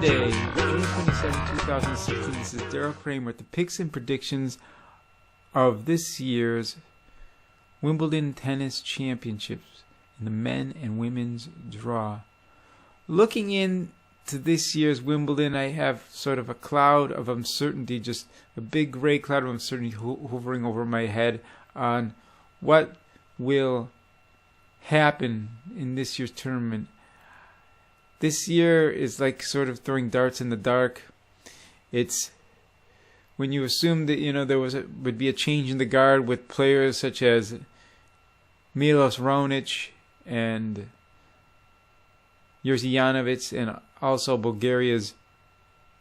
Monday, June 27, 2016. This is Darrell Kramer with the picks and predictions of this year's Wimbledon Tennis Championships in the men and women's draw. Looking into this year's Wimbledon, I have sort of a cloud of uncertainty, just a big gray cloud of uncertainty hovering over my head on what will happen in this year's tournament. This year is like sort of throwing darts in the dark. It's when you assume that there would be a change in the guard with players such as Milos Raonic and Jerzy Janowicz and also Bulgaria's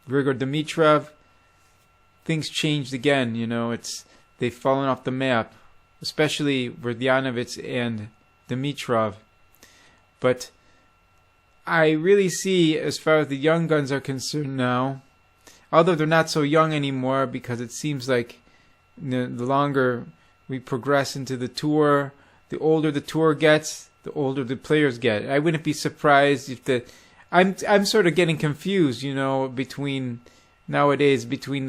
Grigor Dimitrov. Things changed again. They've fallen off the map, especially with Janowicz and Dimitrov. But I really see, as far as the young guns are concerned now, although they're not so young anymore, because it seems like the longer we progress into the tour, the older the tour gets, the older the players get. I wouldn't be surprised if I'm sort of getting confused, between nowadays between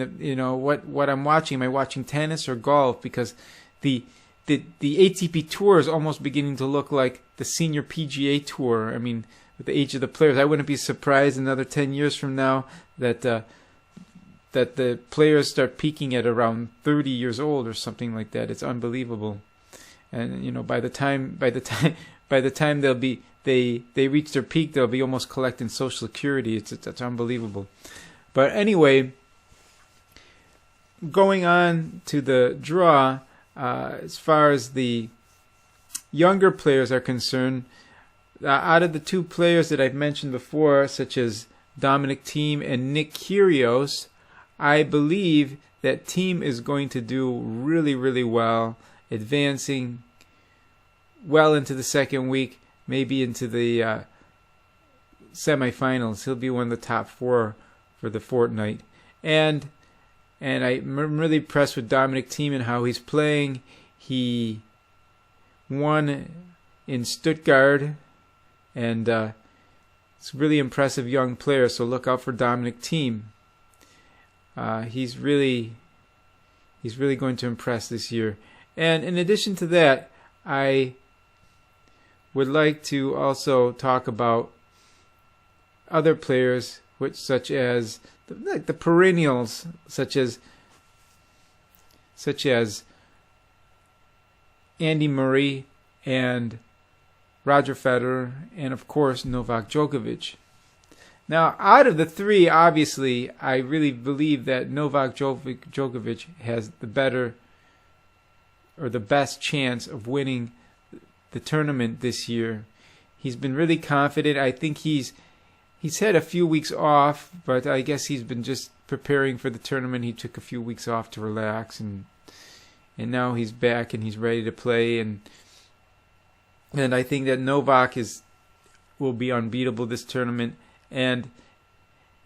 what I'm watching. Am I watching tennis or golf? Because the ATP Tour is almost beginning to look like the senior PGA Tour. I mean, with the age of the players, I wouldn't be surprised another 10 years from now that the players start peaking at around 30 years old or something like that. It's unbelievable. And by the time they reach their peak, they'll be almost collecting Social Security. It's unbelievable. But anyway, going on to the draw, as far as the younger players are concerned, out of the two players that I've mentioned before, such as Dominic Theim and Nick Kyrgios, I believe that Theim is going to do really, really well, advancing well into the second week, maybe into the semifinals. He'll be one of the top four for the fortnight. And I'm really impressed with Dominic Theim and how he's playing. He won in Stuttgart, and it's a really impressive young player, so look out for Dominic Theim. He's really going to impress this year. And in addition to that, I would like to also talk about other players, such as the perennials, such as Andy Murray and Roger Federer, and of course Novak Djokovic. Now, out of the three, obviously, I really believe that Novak Djokovic has the better or the best chance of winning the tournament this year. He's been really confident. I think he's had a few weeks off, but I guess he's been just preparing for the tournament. He took a few weeks off to relax, and now he's back and he's ready to play. And I think that Novak will be unbeatable this tournament. And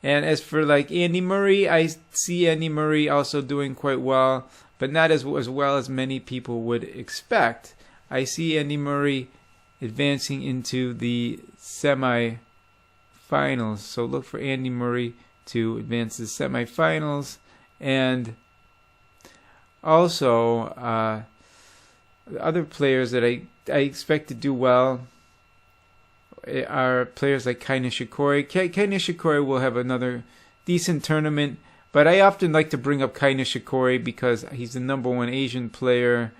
as for like Andy Murray, I see Andy Murray also doing quite well, but not as well as many people would expect. I see Andy Murray advancing into the semifinals. So look for Andy Murray to advance to the semifinals. And also, other players that I expect to do well are players like Kei Nishikori. Kei Nishikori will have another decent tournament, but I often like to bring up Kei Nishikori because he's the number one Asian player,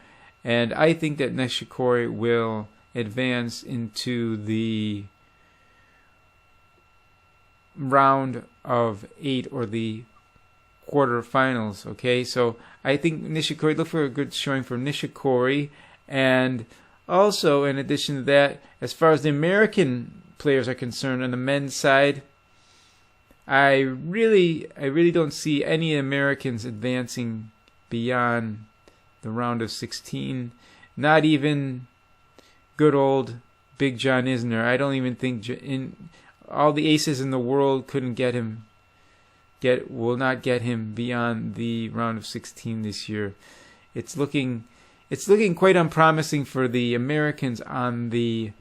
and I think that Nishikori will advance into the round of 8 or the quarterfinals. Okay, so I think Nishikori, look for a good showing for Nishikori. And also, in addition to that, as far as the American players are concerned, on the men's side, I really don't see any Americans advancing beyond the round of 16. Not even good old Big John Isner. I don't even think all the aces in the world couldn't will not get him beyond the round of 16 this year. It's looking quite unpromising for the Americans on the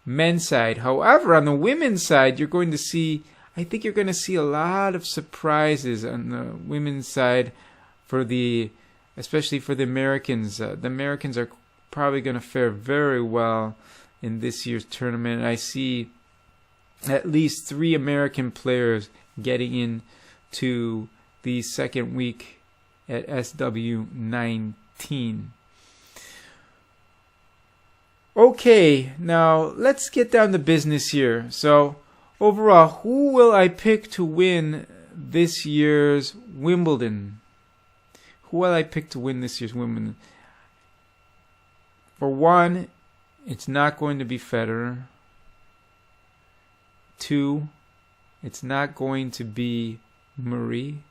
men's side. However, on the women's side, you're going to see I think you're going to see a lot of surprises on the women's side especially for the Americans. The Americans are probably going to fare very well in this year's tournament. I see at least 3 American players getting into the second week at SW19. Okay, now let's get down to business here. So, overall, who will I pick to win this year's Wimbledon? Who will I pick to win this year's Wimbledon? For one, it's not going to be Federer. 2, it's not going to be Murray.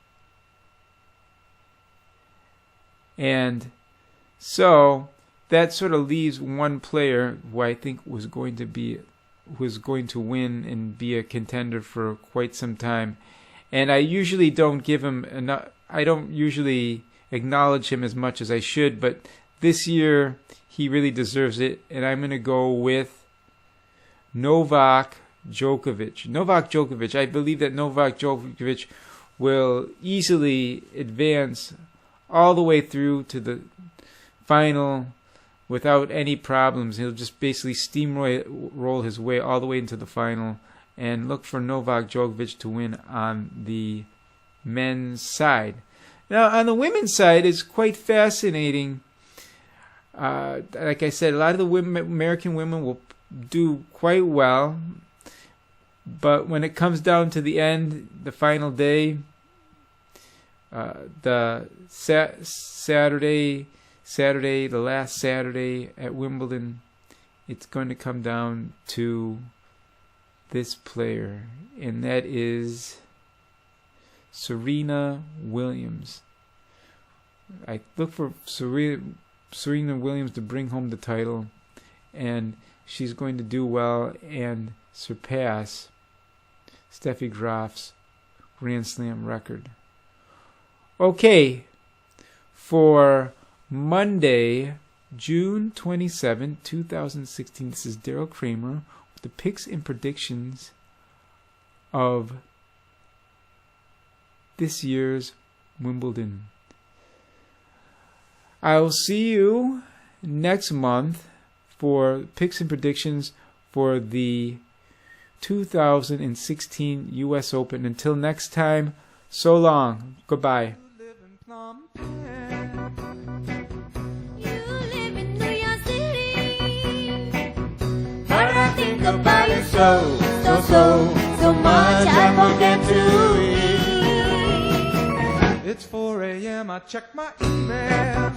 And so that sort of leaves one player who I think who's going to win and be a contender for quite some time. And I usually don't give him enough. I don't usually acknowledge him as much as I should, but this year he really deserves it, and I'm going to go with Novak Djokovic. Novak Djokovic. I believe that Novak Djokovic will easily advance all the way through to the final without any problems. He'll just basically steamroll his way all the way into the final, and look for Novak Djokovic to win on the men's side. Now, on the women's side, it's quite fascinating. Like I said, a lot of the American women will do quite well, but when it comes down to the end, the final day, the Saturday, the last Saturday at Wimbledon, it's going to come down to this player, and that is Serena Williams. I look for Serena Williams to bring home the title, and she's going to do well and surpass Steffi Graf's Grand Slam record. Okay, for Monday, June 27, 2016, this is Darrell Kramer with the picks and predictions of this year's Wimbledon. I will see you next month for picks and predictions for the 2016 U.S. Open. Until next time, so long. Goodbye. But I think about it so much I forget to eat. It's 4 a.m. I check my email.